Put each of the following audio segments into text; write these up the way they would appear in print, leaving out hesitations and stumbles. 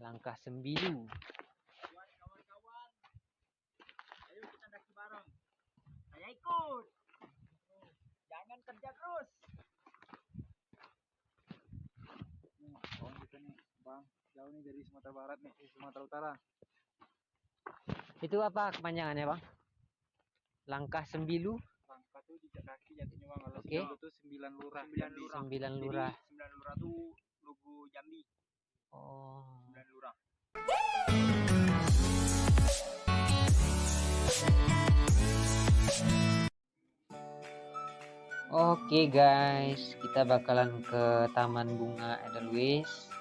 Langkah Sembilu. Kawan-kawan, ayo kita daki bareng. Saya ikut. Jangan kerja terus. Kawan kita nih, Bang, jauh nih dari Sumatera Barat nih, Sumatera Utara. Itu apa kepanjangannya, Bang? Langkah Sembilu. Langkah tuh di kaki jatuhnya, Bang. Kalau Oke. Sembilu tuh 9 lurah. 9 lurah. 9 lurah. Jadi 9 lurah tuh logo Jambi. Oh. 9 lurah. Oke guys, kita bakalan ke Taman Bunga Edelweiss.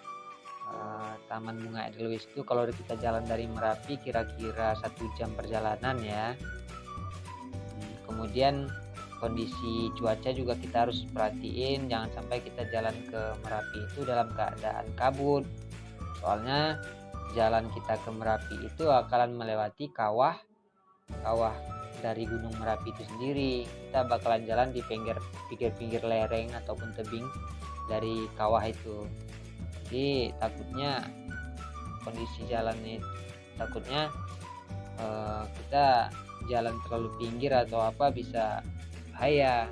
Taman Bunga Edelweiss itu kalau kita jalan dari Merapi kira-kira 1 jam perjalanan ya. Kemudian kondisi cuaca juga kita harus perhatiin, jangan sampai kita jalan ke Merapi itu dalam keadaan kabut. Soalnya jalan kita ke Merapi itu akan melewati kawah dari Gunung Merapi itu sendiri. Kita bakalan jalan di pinggir lereng ataupun tebing dari kawah itu. Jadi takutnya kondisi jalannya kita jalan terlalu pinggir atau apa bisa bahaya.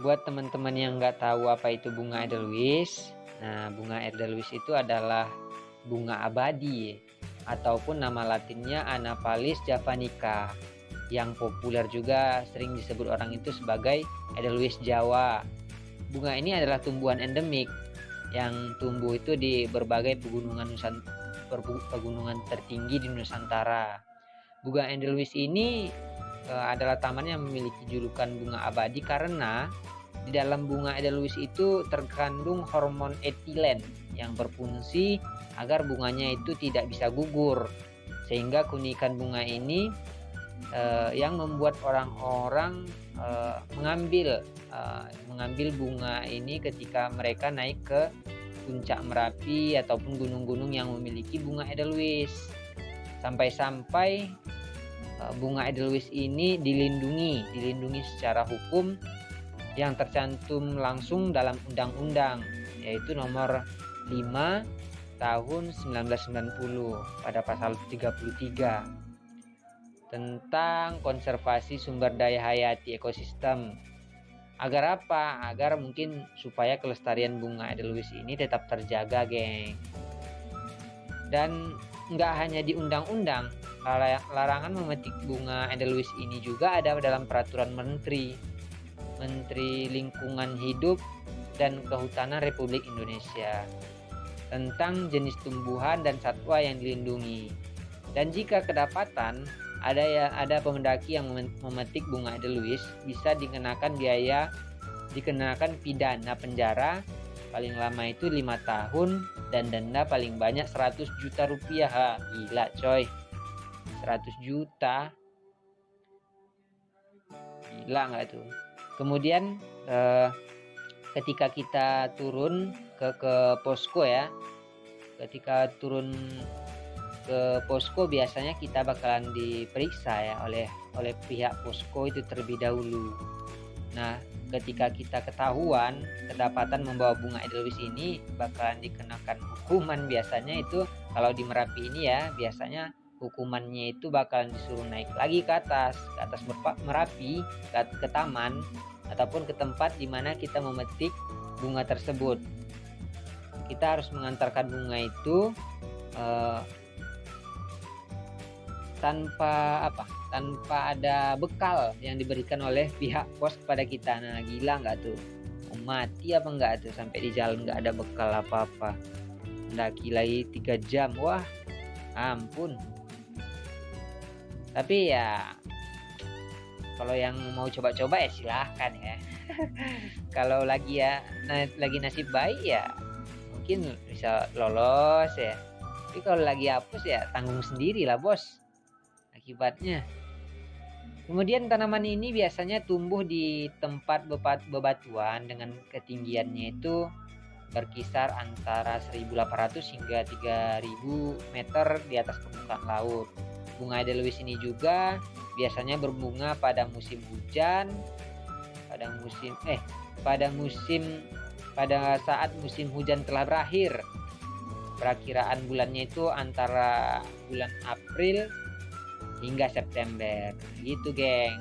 Buat teman-teman yang nggak tahu apa itu bunga Edelweiss, nah bunga Edelweiss itu adalah bunga abadi ataupun nama latinnya Anaphalis javanica, yang populer juga sering disebut orang itu sebagai Edelweiss Jawa. Bunga ini adalah tumbuhan endemik yang tumbuh itu di berbagai pegunungan tertinggi di Nusantara. Bunga Edelweiss ini adalah taman yang memiliki julukan bunga abadi karena di dalam bunga Edelweiss itu terkandung hormon etilen yang berfungsi agar bunganya itu tidak bisa gugur, sehingga keunikan bunga ini yang membuat orang-orang mengambil bunga ini ketika mereka naik ke puncak Merapi ataupun gunung-gunung yang memiliki bunga Edelweiss. Sampai-sampai bunga Edelweiss ini dilindungi secara hukum yang tercantum langsung dalam undang-undang, yaitu nomor 5 tahun 1990 pada pasal 33 tentang konservasi sumber daya hayati ekosistem. Agar apa? Agar mungkin supaya kelestarian bunga Edelweiss ini tetap terjaga, geng. Dan nggak hanya di undang-undang, larangan memetik bunga Edelweiss ini juga ada dalam peraturan Menteri Lingkungan Hidup dan Kehutanan Republik Indonesia tentang jenis tumbuhan dan satwa yang dilindungi. Dan jika kedapatan ada pendaki yang memetik bunga Edelweiss, bisa dikenakan pidana penjara paling lama itu 5 tahun dan denda paling banyak 100 juta rupiah. Gila coy, 100 juta, gila nggak tuh? Kemudian ketika kita turun ke posko ya, ketika turun ke posko biasanya kita bakalan diperiksa ya oleh pihak posko itu terlebih dahulu. Nah, ketika kita ketahuan kedapatan membawa bunga edelweiss ini, bakalan dikenakan hukuman. Biasanya itu kalau di Merapi ini ya, biasanya hukumannya itu bakalan disuruh naik lagi ke atas Merapi, ke taman ataupun ke tempat di mana kita memetik bunga tersebut. Kita harus mengantarkan bunga itu tanpa ada bekal yang diberikan oleh pihak pos kepada kita. Nah, gila nggak tuh? Mau mati apa enggak tuh sampai di jalan nggak ada bekal apa-apa? Mendaki lagi 3 jam, wah ampun. Tapi ya kalau yang mau coba-coba ya silahkan ya. Kalau lagi nasib baik ya mungkin bisa lolos ya. Tapi kalau lagi hapus ya tanggung sendiri lah bos akibatnya. Kemudian tanaman ini biasanya tumbuh di tempat bebatuan dengan ketinggiannya itu berkisar antara 1.800 hingga 3.000 meter di atas permukaan laut. Bunga edelweiss ini juga biasanya berbunga pada musim hujan, pada saat musim hujan telah berakhir. Perakiraan bulannya itu antara bulan April hingga September. Gitu, geng.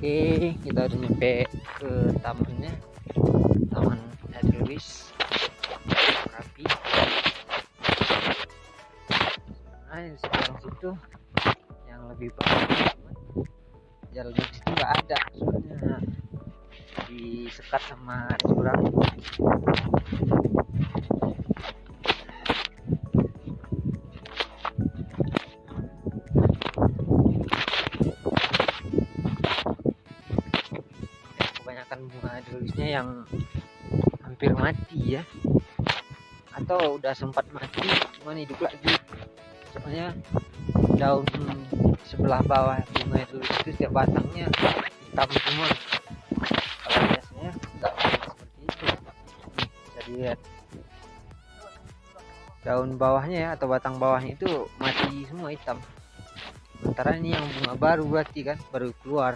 Oke, kita udah nyampe ke tamannya, Taman Edelweiss Merapi. Nah, di seberang situ yang lebih bagus, jalan di situ nggak ada, soalnya disekat sama jurang. Kebanyakan bunga edelweissnya yang hampir mati ya, atau udah sempat mati cuman hidup lagi, soalnya daun sebelah bawah bunga edelweiss itu setiap batangnya hitam semua. Kalau biasanya nggak seperti itu. Nih, bisa dilihat daun bawahnya ya, atau batang bawahnya itu mati semua, hitam. Sementara ini yang bunga baru, berarti kan baru keluar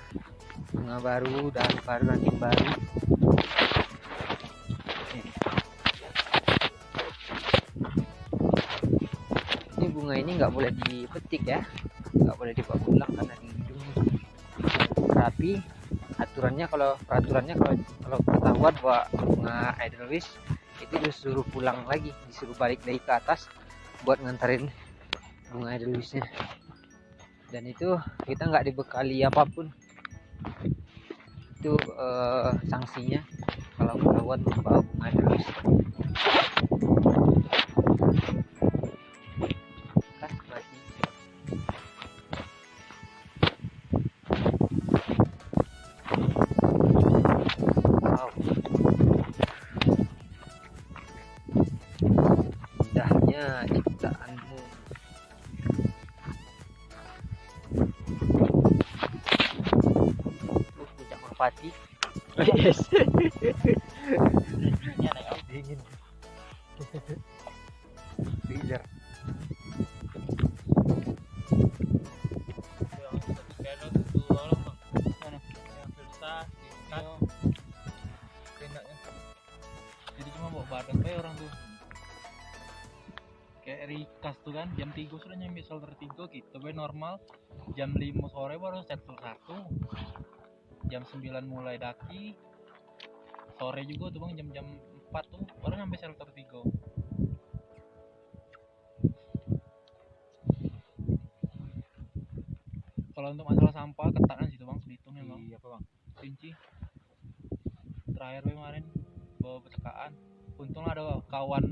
bunga baru, dan baru, ranting baru. Ini bunga ini nggak boleh dipetik ya, nggak boleh dibawa pulang karena dilindungi. Tapi aturannya, peraturannya kalau ketahuan bahwa bunga edelweiss itu disuruh pulang lagi, disuruh balik dari ke atas buat nganterin bunga edelweissnya. Dan itu kita nggak dibekali apapun, itu sanksinya kalau ketahuan membawa bunga edelweiss. Indahnya ciptaanmu. Puncak Merpati. Yes. Dingin. Freezer. Jadi cuma bawa badan pe orang tuh. Kayak Rikas tuh kan jam 3 sudah nyampe shelter 3 gitu be normal. Jam 5 sore baru shelter 1. Jam 9 mulai daki. Sore juga tuh bang, jam 4 tuh baru nyampe shelter 3. Kalau untuk masalah sampah ketat situ bang, dihitungnya bang. Iya apa bang? Rinci. Terakhir kemarin bawa petekaan. Untung ada kawan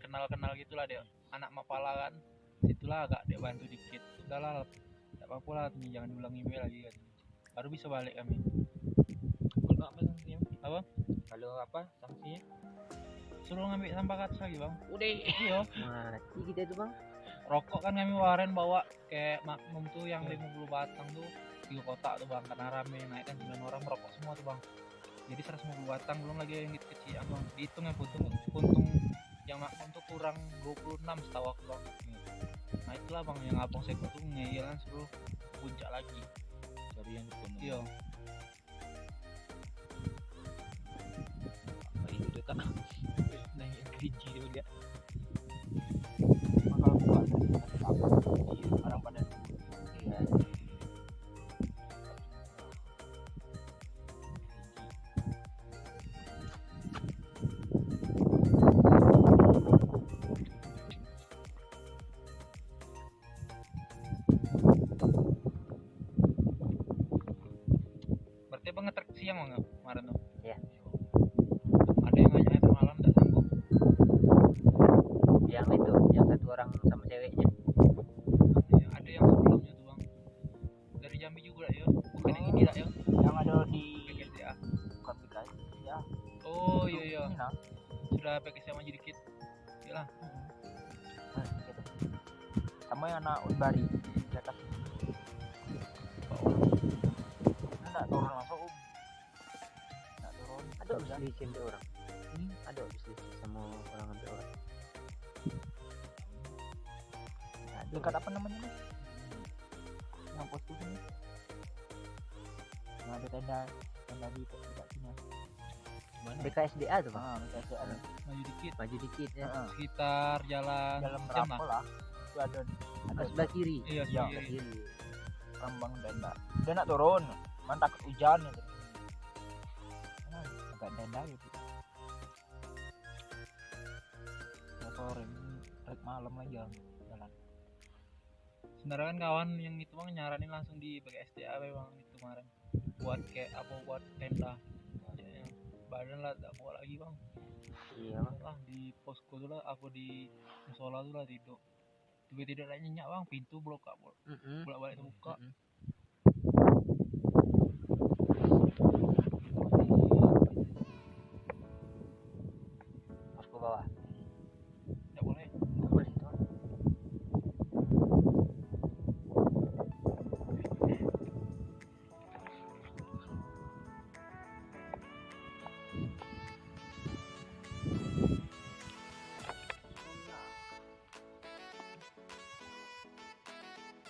kenal gitulah dia, anak Mapala kan. Situlah agak dia bantu dikit. Udahlah, tak apa-apa lah, jangan diulangi lagi kan. Baru bisa balik kami. Kalau apa sanksinya? Apa? Kalau apa sanksinya? Suruh ngambil sampah ke atas lagi bang. Udah. Iya. Mati kita itu bang. Rokok kan kami kemarin bawa kayak makmum tuh yang 50 batang tuh 3 kotak tuh bang, karena rame naik kan 9 orang merokok semua tuh bang. Jadi 150 batang, belum lagi yang kecil bang. Dihitung ya puntung yang makmum tuh kurang 26 setahu aku bang. Nah itulah bang yang abang saya tuh ngeyel kan, suruh puncak lagi cari yang ketemu. Iya. Apa itu dekat naik kelinci dia lihat. Kalau buka iya orang pada iya. Berarti abang nge-trek siang bang kemarin tuh? Iya. Ada yang ngajak nge-trek malam nggak sanggup? Yang itu, yang satu orang sama ceweknya. Ada yang sebelumnya tuh bang, dari Jambi juga lah ya, bukan yang ini lah ya, Yang ada di PKSDA. bukan PKSDA. Oh iya Ini nah. sudah PKSDA maju dikit ya lah. Gitu. Sama yang anak Unbari di atas. Enggak turun langsung enggak turun. Ada selisih ambil orang. Ada selisih sama orang ambil orang. Dekat apa namanya nih? Yang pos ini. Yang ada tenda di dekat sini. Mana? BKSDA tuh bang. BKSDA. Maju dikit ya. sekitar jalan Dalam jam berapa lah. lah? Itu ada Sebelah kiri. Iya Iya. sebelah kiri. Rambang Denda. Dia nak turun, man takut hujan gitu. Nah, agak Denda gitu. Ya sore, rek malam lagi jalan. Sebenarnya kan kawan yang itu bang nyaranin langsung di pakai SDA bang itu kemarin buat kayak apa buat tenda ya, badan lah tak bawa lagi bang. Iya. Lah di posko tuh lah aku di musola tuh lah tidur tiba-tiba tidak nyenyak bang pintu bolak balik terbuka. Harus ke bawah. Tidak boleh. Nggak boleh itu.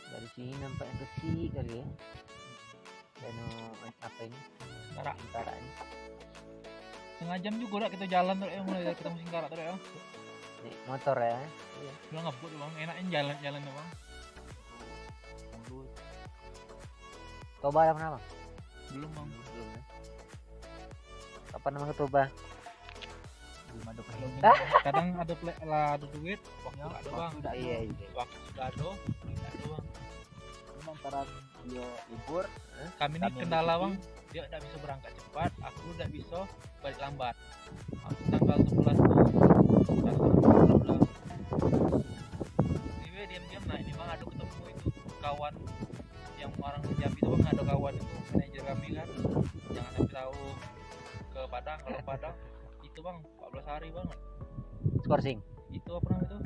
Dari sini nampaknya kecil kali ya. Danau apa ini? Singkarak ini. Setengah jam juga lah kita jalan tuh ya mulai dari ketemu Singkarak tuh ya. Nih, motor ya. Iya. Udah ngebut tuh bang, enaknya jalan tuh bang. Toba yang mana bang? Belum bang. Belum ya. Kapan nama ke Toba? Belum ada pelong. Kadang ada ada duit, waktu nggak ada bang. Iya. Waktu sudah ada, nggak ada bang. Antara dia libur, Kami ini Kami kendala di bang, dia tidak bisa berangkat cepat, aku tidak bisa balik lambat. Aku tanggal 11 tuh, udah. Ini diam-diam nah ini bang ada ketemu itu kawan yang orang Jambi itu bang ada kawan itu manajer kami kan, jangan sampai tahu ke Padang kalau Padang itu bang 14 hari banget. Skorsing. Itu apa namanya itu?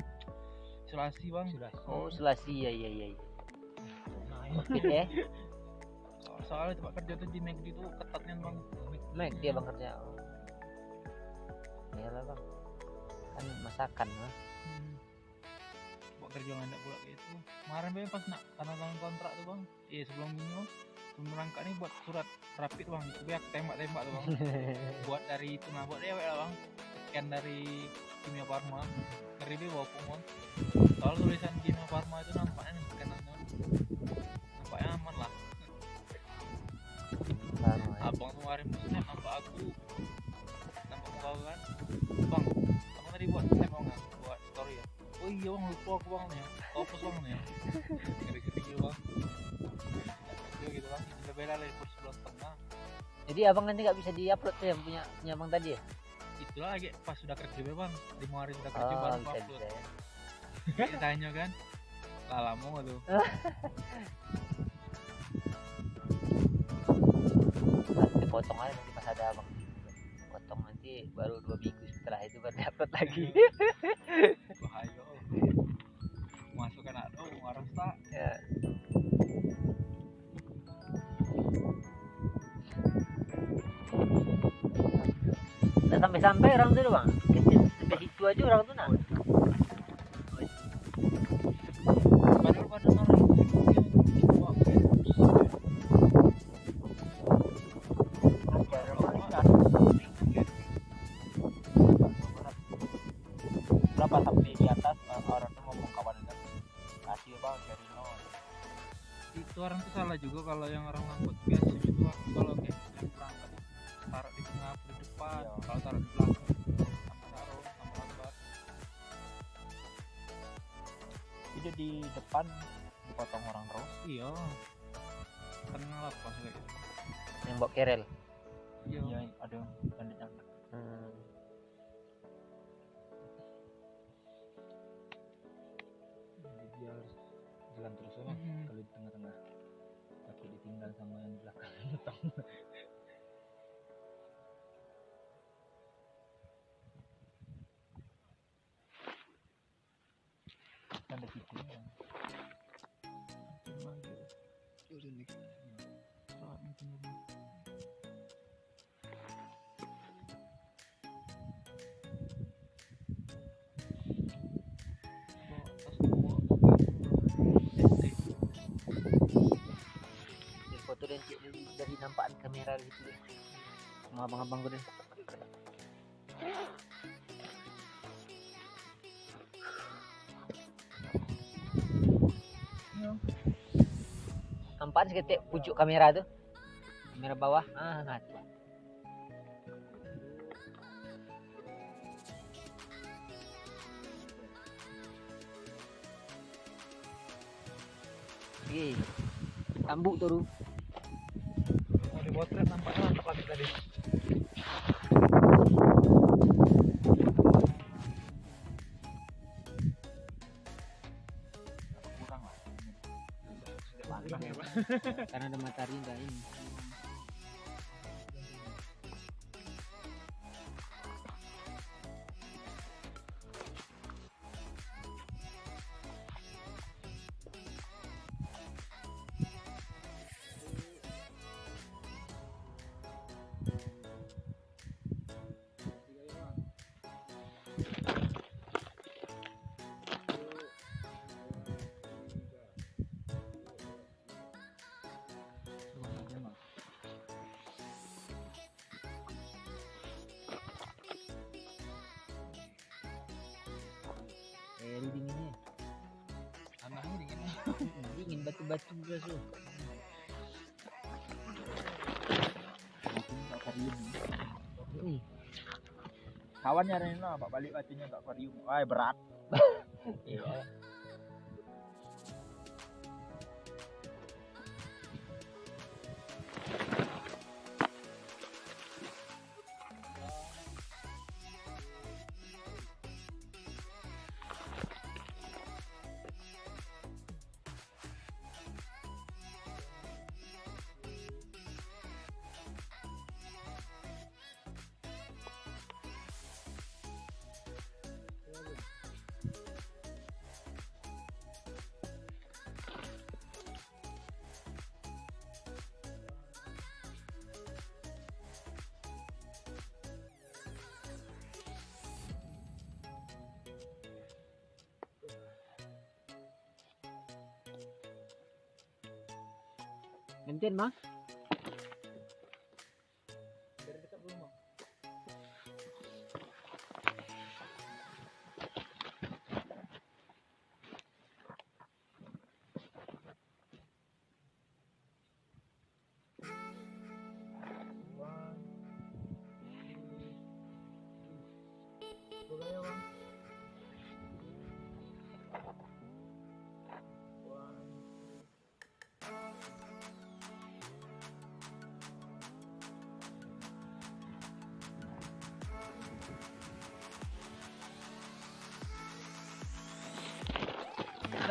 Isolasi bang. Oh, Selasi ya. Nah Mungkin ya. soalnya tempat kerja tuh di McD itu ketatnya bang. Mek dia bang kerja. Iyalah bang. Kan masakan lah. Buat kerja nggak pula gitu. Kemarin bang pas nak tanda tangan kontrak tuh bang. Iya sebelum ini bang. Sebelum berangkat nih buat surat rapid bang. Itu biar tembak tuh bang. Buat dari itu nah buat dia lah bang. Scan dari Kimia Farma. Ngeri be bawa bang. Soal tulisan Kimia Farma itu nampaknya scanan tuh. Nampaknya aman lah. Abang kemarin snap nampak aku nampak muka aku kan bang abang tadi buat snap bang buat story ya oh iya bang lupa aku bang ya kopos bang ya ngeri-ngeri gitu bang gitu bang itu bela lah libur 11.30 Jadi abang nanti nggak bisa diupload tuh yang punya abang tadi ya? itulah lagi pas sudah kerja be bang 5 hari sudah kerja baru bisa upload ya. ditanya kan lalamu tuh Nanti potong aja nanti pas ada abang. Potong nanti baru 2 minggu setelah itu baru upload lagi. bahaya masukkan ada orang tak Ya. Nah, sampai orang tuh bang. Sampai situ aja orang tuh nah. padahal orang itu berapa sampai di atas orang tuh ngomong kawan itu kasih bang dari nol. itu orang tuh salah juga kalau yang orang ngangkut biasanya itu aku kalau kayak yang berangkat taruh di tengah di depan Iya. kalau taruh di belakang sama taruh sama lambat Itu di depan dipotong orang terus. iya tengah lah pas kayak gitu Yang bawa kerel. iya Iya ada yang dinyangka. Jadi dia harus jalan terus ya bang. Kalau di tengah-tengah takut ditinggal sama yang di belakang. Kan di situ ya. Jadi foto dan dari nampakan kamera gitu deh. Sama abang-abang gue deh. nampak seketik pucuk kamera tuh, kamera bawah. Ngatu. Oke, tambuk tuh. Mau dipotret nampaknya mantap lagi tadi. Kurang lah. Karena ada matahari enggak ini. Dinginnya. Tanahnya dingin. Dingin batu-batu basuh. Kawannya Reno, Pak balik batunya ke akuarium. Wah, berat. Iya. Gantian mah.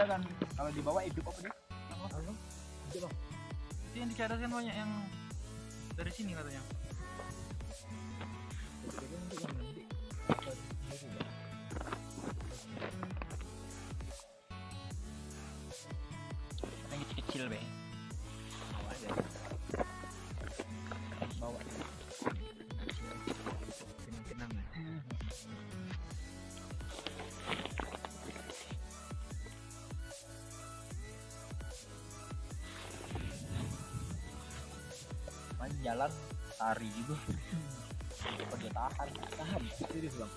Kita kan kalau dibawa hidup apa dia? Itu yang dicadaskan banyak yang dari sini katanya. Yang kecil-kecil be. Bawa aja. Bawa. Tenang-tenang. Main jalan tari gitu. Kok dia tahan? Tahan. Serius bang.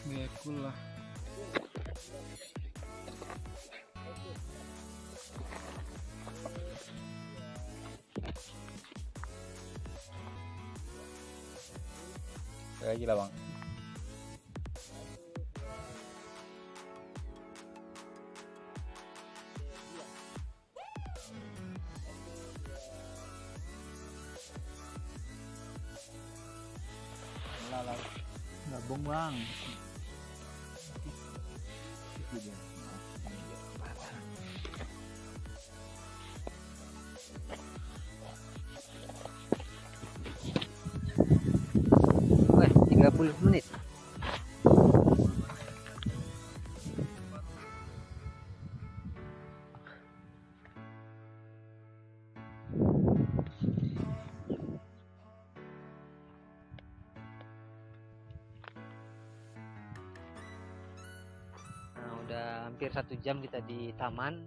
Bekul lah. Lagi lah bang. Gabung bang. 30 menit. Nah, udah hampir 1 jam kita di taman.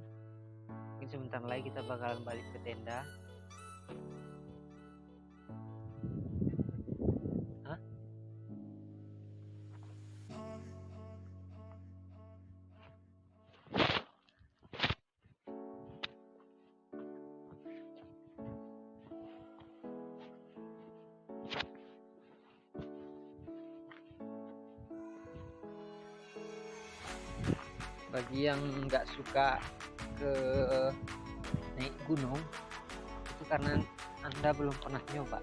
Mungkin sebentar lagi kita bakalan balik ke tenda. Hah? Bagi yang nggak suka ke naik gunung itu karena Anda belum pernah nyoba.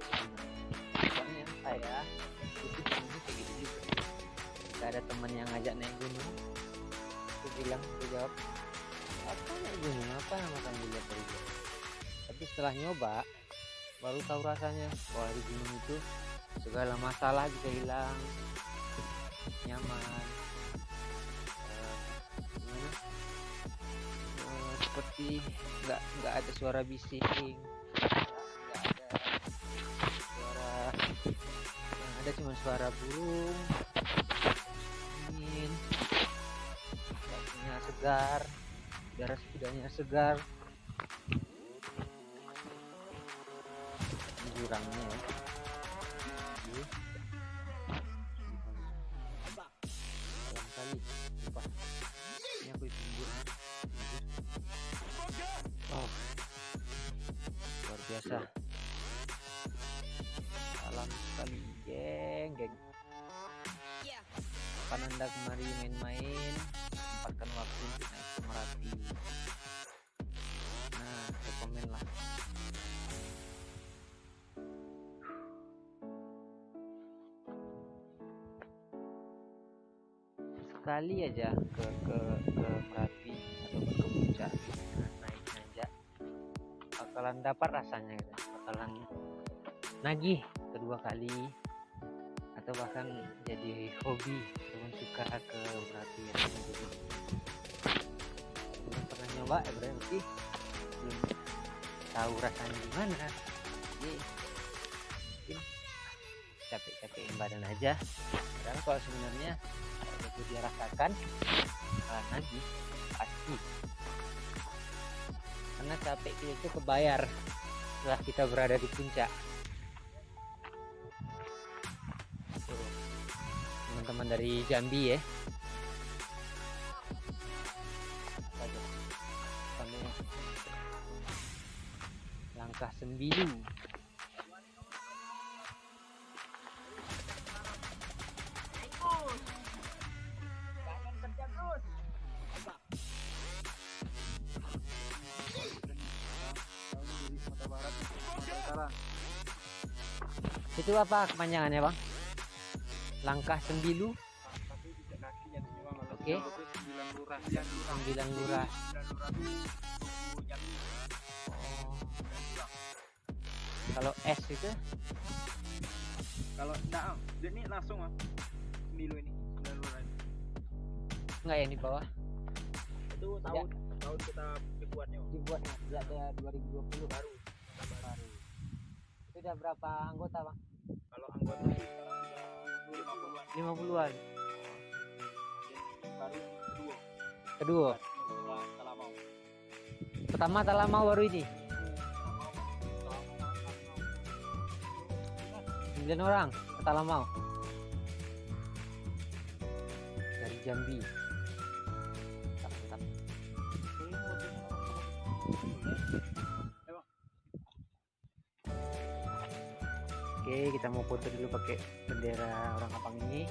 Soalnya saya itu dulu kayak gitu juga. Gak ada teman yang ngajak naik gunung. Aku jawab, apa naik gunung, apa makan dilihat dari jauh. Tapi setelah nyoba baru tahu rasanya. Wah, di gunung itu segala masalah bisa hilang, nyaman. Seperti nggak ada suara bising, nggak ada suara, yang ada cuma suara burung, angin, udaranya segar, udaranya segar, jurangnya ya. Dalam kali, lupa. Ini aku tunggu. Oh, luar biasa. Salam sekali, geng. Kapan Anda kemari main-main, sempatkan waktu untuk naik ke Merapi. Nah, rekomen lah. Sekali aja ke Merapi atau ke puncak. Bakalan dapat rasanya gitu. Bakalan nagih kedua kali atau bahkan jadi hobi teman suka ke Merapi ya. Belum pernah nyoba ya berarti belum tahu rasanya gimana. Jadi mungkin capek-capekin badan aja. Padahal kalau sebenarnya kalau dia rasakan bakalan nagih pasti. Karena capek kita itu kebayar setelah kita berada di puncak. Teman-teman dari Jambi ya. Langkah Sembilu. Itu apa kepanjangannya, Bang? Langkah Sembilu. Oke. 9 lurah. Oh. Kalau S itu? Kalau enggak, dia ini langsung Sembilu ini, 9 lurah. Enggak yang di bawah. Itu tahun kita dibuatnya. Sejak 2020 baru. Itu udah berapa anggota, Bang? Kalau anggota 50-an. Baru Kedua. Pertama Talamau baru ini. 9 orang ke Talamau. Dari Jambi. Tetap. Oke, kita mau foto dulu pakai bendera orang Kapang ini.